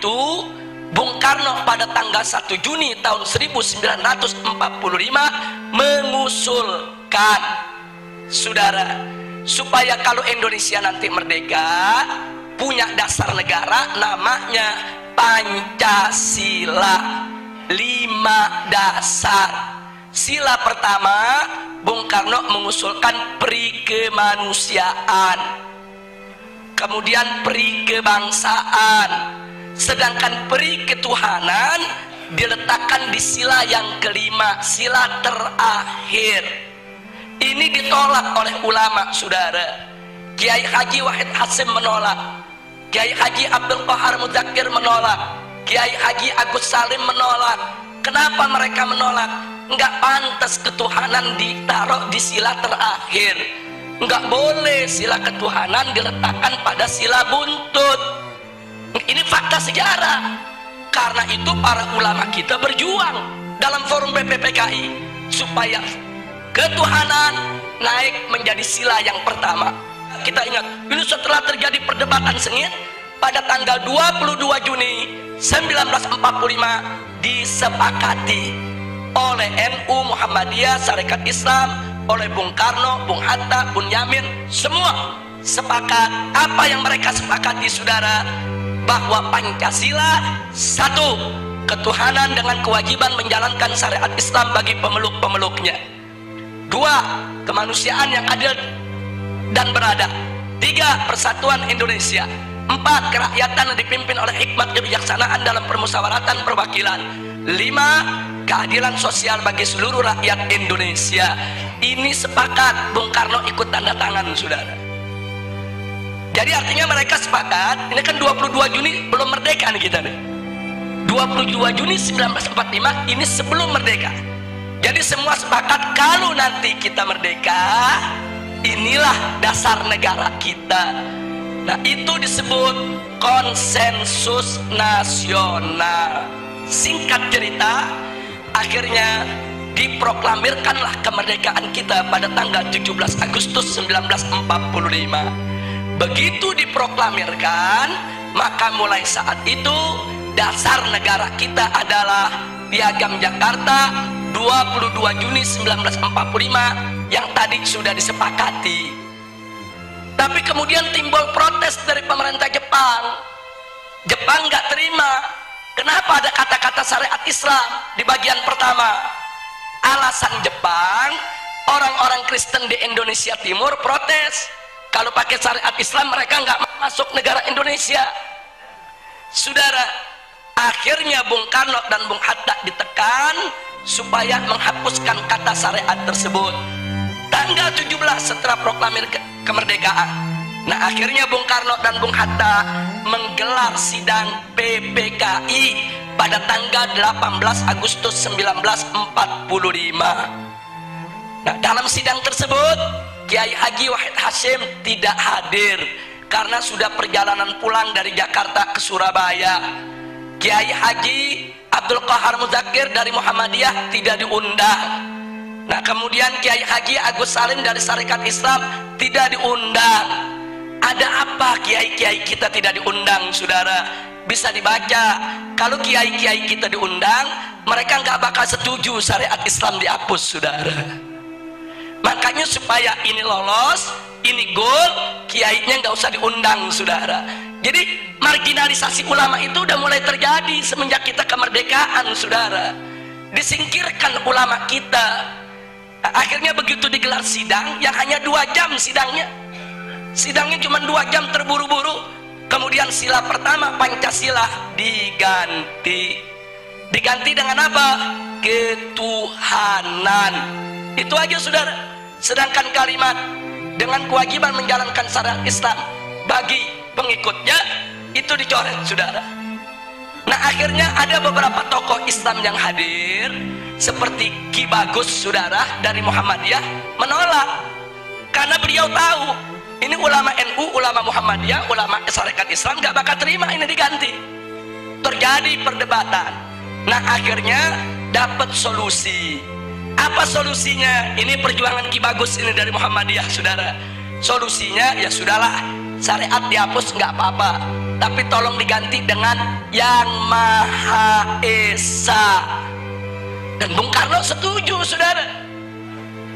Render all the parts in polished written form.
itu Bung Karno pada tanggal 1 Juni tahun 1945 mengusulkan, saudara, supaya kalau Indonesia nanti merdeka punya dasar negara namanya Pancasila. 5 dasar. Sila pertama, Bung Karno mengusulkan peri kemanusiaan, kemudian peri kebangsaan, sedangkan peri ketuhanan diletakkan di sila yang kelima, sila terakhir. Ini ditolak oleh ulama, saudara. Kiai Haji Wahid Hasyim menolak, Kiai Haji Abdul Qahar Muzakir menolak, Kiai Haji Agus Salim menolak. Kenapa mereka menolak? Enggak pantas ketuhanan ditaruh di sila terakhir. Enggak boleh sila ketuhanan diletakkan pada sila buntut. Ini fakta sejarah. Karena itu para ulama kita berjuang dalam forum PPPKI supaya ketuhanan naik menjadi sila yang pertama. Kita ingat, ini setelah terjadi perdebatan sengit pada tanggal 22 Juni 1945 disepakati oleh NU, Muhammadiyah, Sarekat Islam, oleh Bung Karno, Bung Hatta, Bun Yamin, semua sepakat. Apa yang mereka sepakati, saudara? Bahwa Pancasila, satu, ketuhanan dengan kewajiban menjalankan syariat Islam bagi pemeluk-pemeluknya. Dua, kemanusiaan yang adil dan beradab. Tiga, persatuan Indonesia. Empat, kerakyatan yang dipimpin oleh hikmat kebijaksanaan dalam permusyawaratan perwakilan. Lima, keadilan sosial bagi seluruh rakyat Indonesia. Ini sepakat, Bung Karno ikut tanda tangan, saudara. Jadi artinya mereka sepakat. Ini kan 22 Juni belum merdeka nih kita nih. 22 Juni 1945 ini sebelum merdeka. Jadi semua sepakat kalau nanti kita merdeka, inilah dasar negara kita. Nah, itu disebut konsensus nasional. Singkat cerita, akhirnya diproklamirkanlah kemerdekaan kita pada tanggal 17 Agustus 1945. Begitu diproklamirkan, maka mulai saat itu dasar negara kita adalah Piagam Jakarta 22 Juni 1945 yang tadi sudah disepakati. Tapi kemudian timbul protes dari pemerintah Jepang. Jepang nggak terima. Kenapa ada kata-kata syariat Islam di bagian pertama? Alasan Jepang, orang-orang Kristen di Indonesia Timur protes. Kalau pakai syariat Islam mereka nggak masuk negara Indonesia. Saudara, akhirnya Bung Karno dan Bung Hatta ditekan supaya menghapuskan kata syariat tersebut. Tanggal 17 setelah proklamir kemerdekaan. Nah, akhirnya Bung Karno dan Bung Hatta menggelar sidang PPKI pada tanggal 18 Agustus 1945. Nah, dalam sidang tersebut Kiai Haji Wahid Hasyim tidak hadir karena sudah perjalanan pulang dari Jakarta ke Surabaya. Kiai Haji Abdul Qahar Muzakir dari Muhammadiyah tidak diundang. Nah, kemudian Kiai Haji Agus Salim dari Sarekat Islam tidak diundang. Ada apa kiai-kiai kita tidak diundang, saudara? Bisa dibaca. Kalau kiai-kiai kita diundang, mereka nggak bakal setuju syariat Islam dihapus, saudara. Makanya supaya ini lolos, ini goal, kiainya nggak usah diundang, saudara. Jadi marginalisasi ulama itu udah mulai terjadi semenjak kita kemerdekaan, saudara. Disingkirkan ulama kita. Akhirnya begitu digelar sidang yang hanya 2 jam sidangnya cuma 2 jam terburu-buru. Kemudian sila pertama Pancasila diganti dengan apa? Ketuhanan. Itu aja, saudara. Sedangkan kalimat dengan kewajiban menjalankan syariat Islam bagi pengikutnya itu dicoret, saudara. Nah, akhirnya ada beberapa tokoh Islam yang hadir seperti Ki Bagus, saudara, dari Muhammadiyah menolak karena beliau tahu ini ulama NU, ulama Muhammadiyah, ulama Sarekat Islam gak bakal terima ini diganti. Terjadi perdebatan. Nah, akhirnya dapat solusi. Apa solusinya? Ini perjuangan Ki Bagus ini dari Muhammadiyah, saudara. Solusinya ya sudahlah, syariat dihapus nggak apa-apa. tapi tolong diganti dengan Yang Maha Esa. Dan Bung Karno setuju, saudara.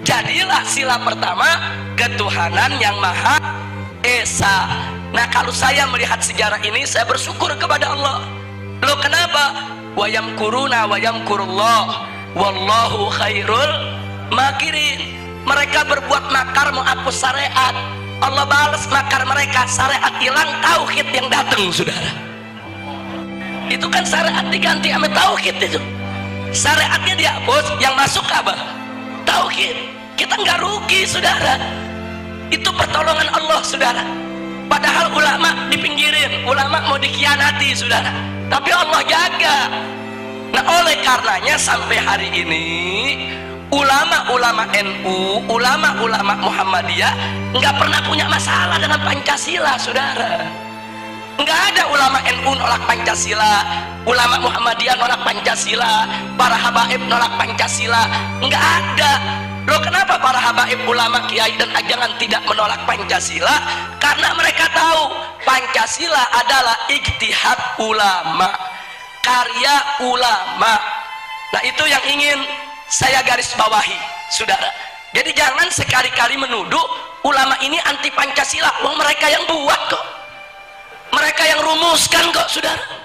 Jadilah sila pertama ketuhanan Yang Maha Esa. Nah, kalau saya melihat sejarah ini, saya bersyukur kepada Allah. Loh, kenapa? Wa yamkuruna wa yamkurullah wallahu khairul makirin. Mereka berbuat makar mau hapus syariat, Allah balas makar mereka. Syariat hilang, tauhid yang datang, saudara. Itu kan syariat diganti sama tauhid itu. Syariatnya dihapus, yang masuk apa? Tauhid. Kita nggak rugi, saudara. Itu pertolongan Allah, saudara. Padahal ulama dipinggirin, ulama mau dikhianati, saudara. Tapi Allah jaga. Nah, oleh karenanya sampai hari ini ulama-ulama NU, ulama-ulama Muhammadiyah nggak pernah punya masalah dengan Pancasila, saudara. Nggak ada ulama NU nolak Pancasila, ulama Muhammadiyah nolak Pancasila, para habaib nolak Pancasila. Nggak ada. Loh, kenapa para habaib, ulama, kiai dan ajangan tidak menolak Pancasila? Karena mereka tahu Pancasila adalah ijtihad ulama, karya ulama. Nah, itu yang ingin saya garis bawahi, saudara. Jadi jangan sekali-kali menuduh ulama ini anti Pancasila. Wong mereka yang buat kok, mereka yang rumuskan kok, saudara.